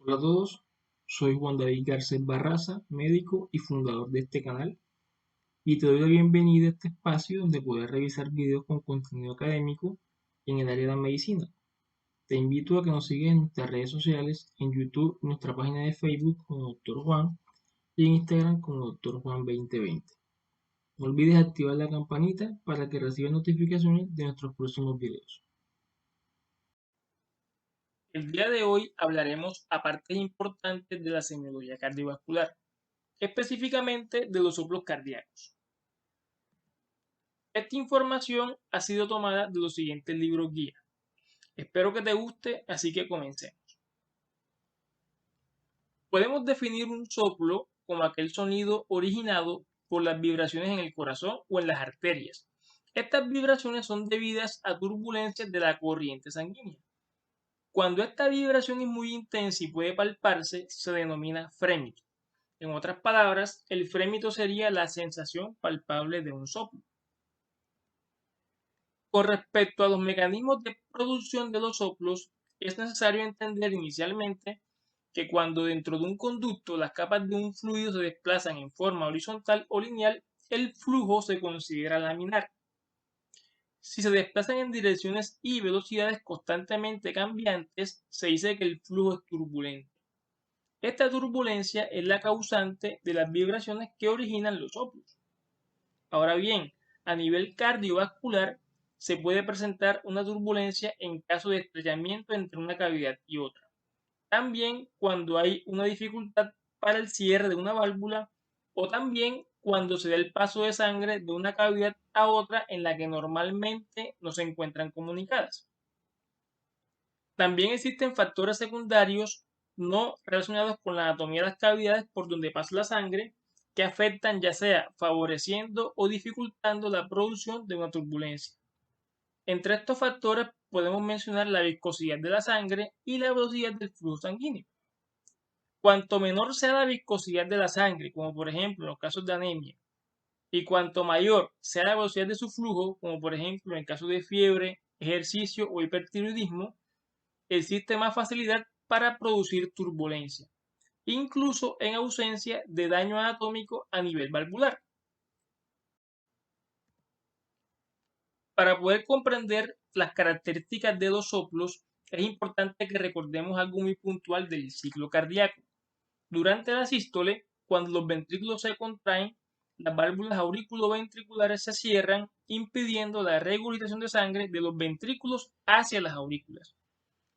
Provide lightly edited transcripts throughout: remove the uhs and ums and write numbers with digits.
Hola a todos, soy Juan David Garcés Barraza, médico y fundador de este canal, y te doy la bienvenida a este espacio donde puedes revisar videos con contenido académico en el área de la medicina. Te invito a que nos sigas en nuestras redes sociales, en YouTube, en nuestra página de Facebook como Doctor Juan y en Instagram como Doctor Juan 2020. No olvides activar la campanita para que recibas notificaciones de nuestros próximos videos. El día de hoy hablaremos a partes importantes de la semiología cardiovascular, específicamente de los soplos cardíacos. Esta información ha sido tomada de los siguientes libros guía. Espero que te guste, así que comencemos. Podemos definir un soplo como aquel sonido originado por las vibraciones en el corazón o en las arterias. Estas vibraciones son debidas a turbulencias de la corriente sanguínea. Cuando esta vibración es muy intensa y puede palparse, se denomina frémito. En otras palabras, el frémito sería la sensación palpable de un soplo. Con respecto a los mecanismos de producción de los soplos, es necesario entender inicialmente que cuando dentro de un conducto las capas de un fluido se desplazan en forma horizontal o lineal, el flujo se considera laminar. Si se desplazan en direcciones y velocidades constantemente cambiantes, se dice que el flujo es turbulento. Esta turbulencia es la causante de las vibraciones que originan los soplos. Ahora bien, a nivel cardiovascular, se puede presentar una turbulencia en caso de estrechamiento entre una cavidad y otra. También cuando hay una dificultad para el cierre de una válvula o también cuando se da el paso de sangre de una cavidad a otra en la que normalmente no se encuentran comunicadas. También existen factores secundarios no relacionados con la anatomía de las cavidades por donde pasa la sangre que afectan ya sea favoreciendo o dificultando la producción de una turbulencia. Entre estos factores podemos mencionar la viscosidad de la sangre y la velocidad del flujo sanguíneo. Cuanto menor sea la viscosidad de la sangre, como por ejemplo en los casos de anemia, y cuanto mayor sea la velocidad de su flujo, como por ejemplo en el caso de fiebre, ejercicio o hipertiroidismo, existe más facilidad para producir turbulencia, incluso en ausencia de daño anatómico a nivel valvular. Para poder comprender las características de los soplos, es importante que recordemos algo muy puntual del ciclo cardíaco. Durante la sístole, cuando los ventrículos se contraen, las válvulas auriculoventriculares se cierran, impidiendo la regurgitación de sangre de los ventrículos hacia las aurículas.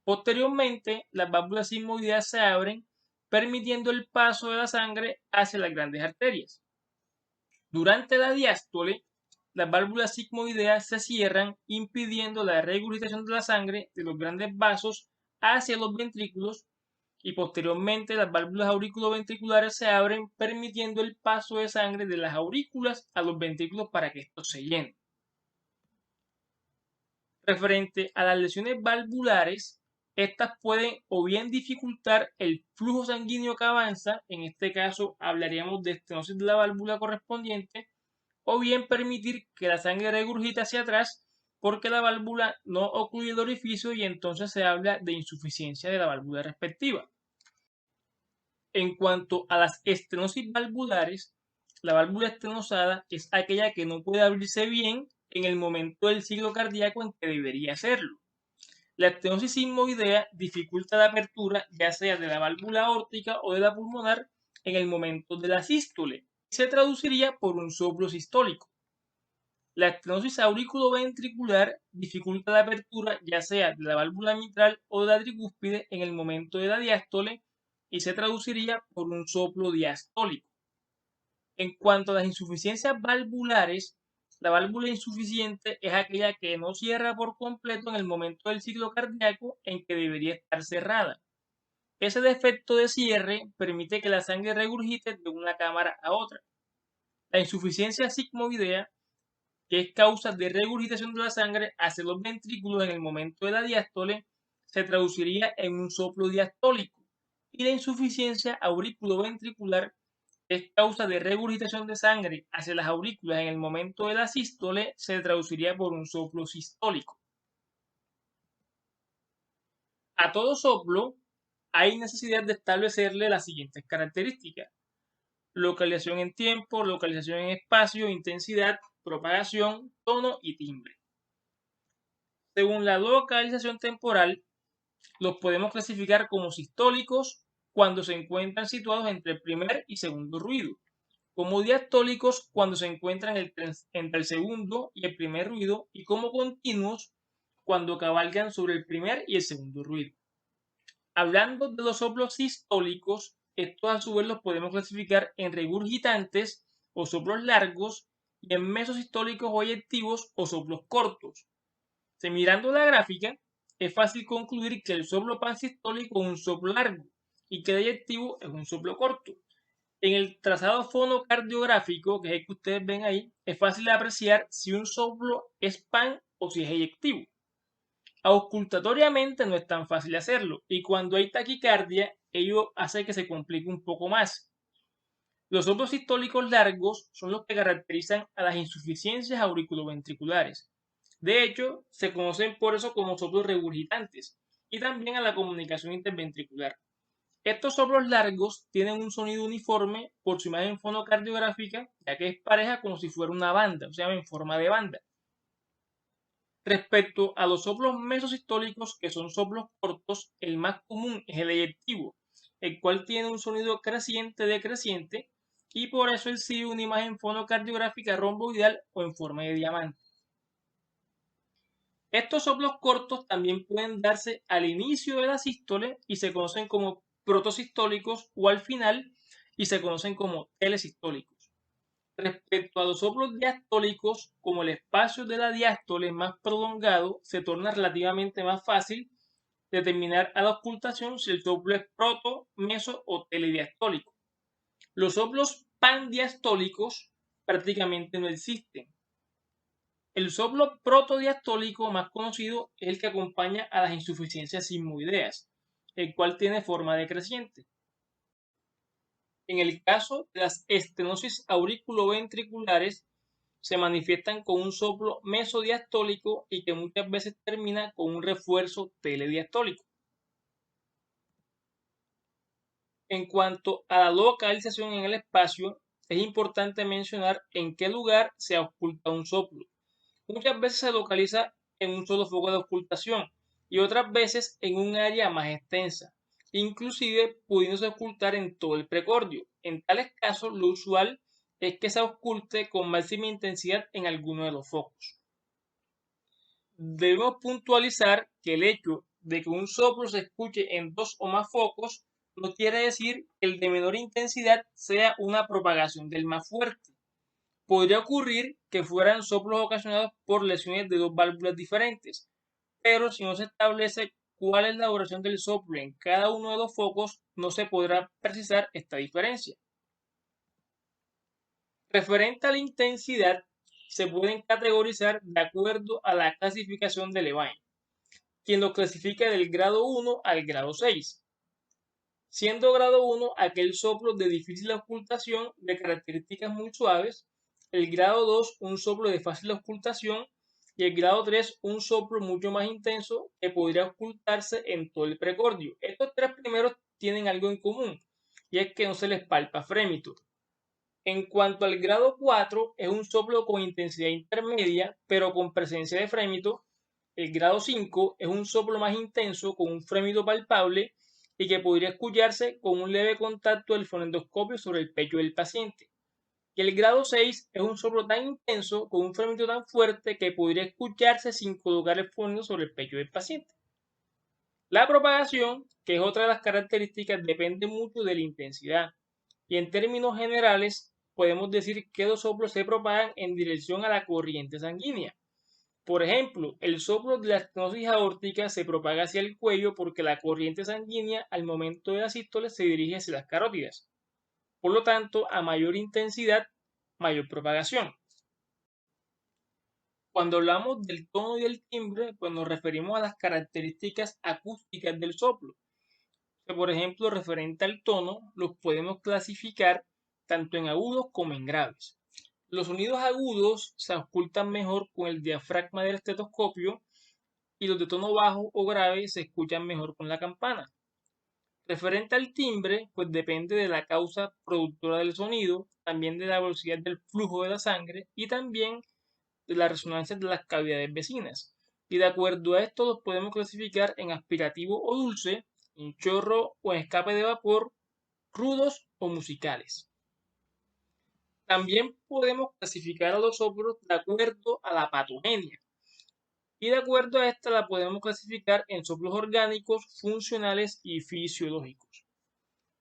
Posteriormente, las válvulas sigmoideas se abren, permitiendo el paso de la sangre hacia las grandes arterias. Durante la diástole, las válvulas sigmoideas se cierran, impidiendo la regurgitación de la sangre de los grandes vasos hacia los ventrículos y posteriormente las válvulas auriculoventriculares se abren, permitiendo el paso de sangre de las aurículas a los ventrículos para que estos se llenen. Referente a las lesiones valvulares, estas pueden o bien dificultar el flujo sanguíneo que avanza, en este caso hablaríamos de estenosis de la válvula correspondiente, o bien permitir que la sangre regurgite hacia atrás porque la válvula no ocluye el orificio y entonces se habla de insuficiencia de la válvula respectiva. En cuanto a las estenosis valvulares, la válvula estenosada es aquella que no puede abrirse bien en el momento del ciclo cardíaco en que debería hacerlo. La estenosis sigmoidea dificulta la apertura ya sea de la válvula aórtica o de la pulmonar en el momento de la sístole. Se traduciría por un soplo sistólico. La estenosis auriculoventricular dificulta la apertura ya sea de la válvula mitral o de la tricúspide en el momento de la diástole y se traduciría por un soplo diastólico. En cuanto a las insuficiencias valvulares, la válvula insuficiente es aquella que no cierra por completo en el momento del ciclo cardíaco en que debería estar cerrada. Ese defecto de cierre permite que la sangre regurgite de una cámara a otra. La insuficiencia sigmoidea, que es causa de regurgitación de la sangre hacia los ventrículos en el momento de la diástole, se traduciría en un soplo diastólico. Y la insuficiencia auriculoventricular, es causa de regurgitación de sangre hacia las aurículas en el momento de la sístole, se traduciría por un soplo sistólico. A todo soplo hay necesidad de establecerle las siguientes características: localización en tiempo, localización en espacio, intensidad, propagación, tono y timbre. Según la localización temporal, los podemos clasificar como sistólicos cuando se encuentran situados entre el primer y segundo ruido, como diastólicos cuando se encuentran entre el segundo y el primer ruido, y como continuos cuando cabalgan sobre el primer y el segundo ruido. Hablando de los soplos sistólicos, estos a su vez los podemos clasificar en regurgitantes o soplos largos y en mesosistólicos o eyectivos o soplos cortos. Mirando la gráfica, es fácil concluir que el soplo pansistólico es un soplo largo y que el eyectivo es un soplo corto. En el trazado fonocardiográfico, que es el que ustedes ven ahí, es fácil apreciar si un soplo es pan o si es eyectivo. Auscultatoriamente no es tan fácil hacerlo, y cuando hay taquicardia, ello hace que se complique un poco más. Los soplos sistólicos largos son los que caracterizan a las insuficiencias auriculoventriculares. De hecho, se conocen por eso como soplos regurgitantes, y también a la comunicación interventricular. Estos soplos largos tienen un sonido uniforme por su imagen fonocardiográfica, ya que es pareja como si fuera una banda, o sea, en forma de banda. Respecto a los soplos mesosistólicos, que son soplos cortos, el más común es el eyectivo, el cual tiene un sonido creciente decreciente y por eso exhibe una imagen fonocardiográfica romboidal o en forma de diamante. Estos soplos cortos también pueden darse al inicio de la sístole y se conocen como protosistólicos, o al final y se conocen como telesistólicos. Respecto a los soplos diastólicos, como el espacio de la diástole es más prolongado, se torna relativamente más fácil determinar a la auscultación si el soplo es proto, meso o telediastólico. Los soplos pandiastólicos prácticamente no existen. El soplo protodiastólico más conocido es el que acompaña a las insuficiencias sigmoideas, el cual tiene forma decreciente. En el caso de las estenosis auriculoventriculares, se manifiestan con un soplo mesodiastólico y que muchas veces termina con un refuerzo telediastólico. En cuanto a la localización en el espacio, es importante mencionar en qué lugar se ausculta un soplo. Muchas veces se localiza en un solo foco de auscultación y otras veces en un área más extensa, inclusive pudiéndose auscultar en todo el precordio. En tales casos, lo usual es que se ausculte con máxima intensidad en alguno de los focos. Debemos puntualizar que el hecho de que un soplo se escuche en dos o más focos no quiere decir que el de menor intensidad sea una propagación del más fuerte. Podría ocurrir que fueran soplos ocasionados por lesiones de dos válvulas diferentes, pero si no se establece cuál es la duración del soplo en cada uno de los focos, no se podrá precisar esta diferencia. Referente a la intensidad, se pueden categorizar de acuerdo a la clasificación de Levine, quien lo clasifica del grado 1 al grado 6, siendo grado 1 aquel soplo de difícil auscultación de características muy suaves, el grado 2 un soplo de fácil auscultación y el grado 3 un soplo mucho más intenso que podría auscultarse en todo el precordio. Estos tres primeros tienen algo en común y es que no se les palpa frémito. En cuanto al grado 4, es un soplo con intensidad intermedia, pero con presencia de frémito. El grado 5 es un soplo más intenso con un frémito palpable y que podría escucharse con un leve contacto del fonendoscopio sobre el pecho del paciente. Y el grado 6 es un soplo tan intenso con un frémito tan fuerte que podría escucharse sin colocar el fonendo sobre el pecho del paciente. La propagación, que es otra de las características, depende mucho de la intensidad. Y en términos generales, podemos decir que los soplos se propagan en dirección a la corriente sanguínea. Por ejemplo, el soplo de la estenosis aórtica se propaga hacia el cuello porque la corriente sanguínea al momento de la sístole se dirige hacia las carótidas. Por lo tanto, a mayor intensidad, mayor propagación. Cuando hablamos del tono y del timbre, pues nos referimos a las características acústicas del soplo. Por ejemplo, referente al tono, los podemos clasificar tanto en agudos como en graves. Los sonidos agudos se auscultan mejor con el diafragma del estetoscopio y los de tono bajo o grave se escuchan mejor con la campana. Referente al timbre, pues depende de la causa productora del sonido, también de la velocidad del flujo de la sangre y también de la resonancia de las cavidades vecinas. Y de acuerdo a esto los podemos clasificar en aspirativo o dulce, en chorro o en escape de vapor, rudos o musicales. También podemos clasificar a los soplos de acuerdo a la patogenia. Y de acuerdo a esta la podemos clasificar en soplos orgánicos, funcionales y fisiológicos.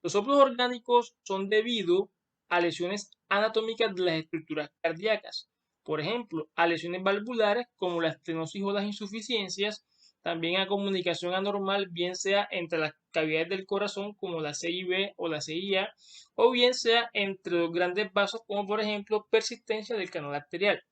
Los soplos orgánicos son debido a lesiones anatómicas de las estructuras cardíacas, por ejemplo, a lesiones valvulares como la estenosis o las insuficiencias, también a comunicación anormal, bien sea entre las cavidades del corazón como la CIB o la CIA, o bien sea entre los grandes vasos como por ejemplo persistencia del canal arterial.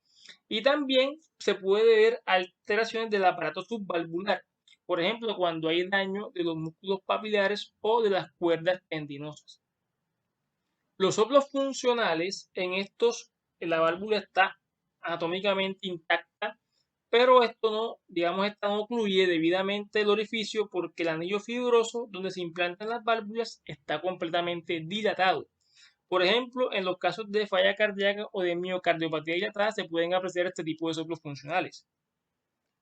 Y también se puede ver alteraciones del aparato subvalvular, por ejemplo, cuando hay daño de los músculos papilares o de las cuerdas tendinosas. Los soplos funcionales, en estos, la válvula está anatómicamente intacta, pero esto no, digamos, esta no ocluye debidamente el orificio porque el anillo fibroso donde se implantan las válvulas está completamente dilatado. Por ejemplo, en los casos de falla cardíaca o de miocardiopatía dilatada se pueden apreciar este tipo de soplos funcionales.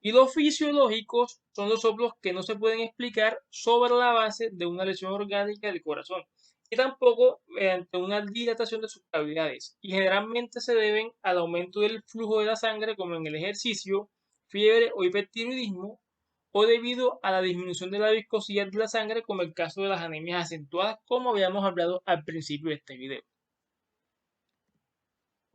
Y los fisiológicos son los soplos que no se pueden explicar sobre la base de una lesión orgánica del corazón y tampoco mediante una dilatación de sus cavidades. Y generalmente se deben al aumento del flujo de la sangre como en el ejercicio, fiebre o hipertiroidismo o debido a la disminución de la viscosidad de la sangre como el caso de las anemias acentuadas como habíamos hablado al principio de este video.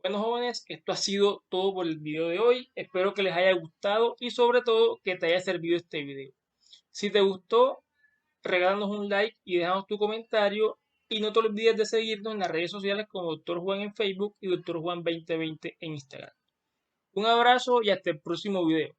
Bueno, jóvenes, esto ha sido todo por el video de hoy. Espero que les haya gustado y sobre todo que te haya servido este video. Si te gustó, regálanos un like y déjanos tu comentario. Y no te olvides de seguirnos en las redes sociales como Dr. Juan en Facebook y Dr. Juan 2020 en Instagram. Un abrazo y hasta el próximo video.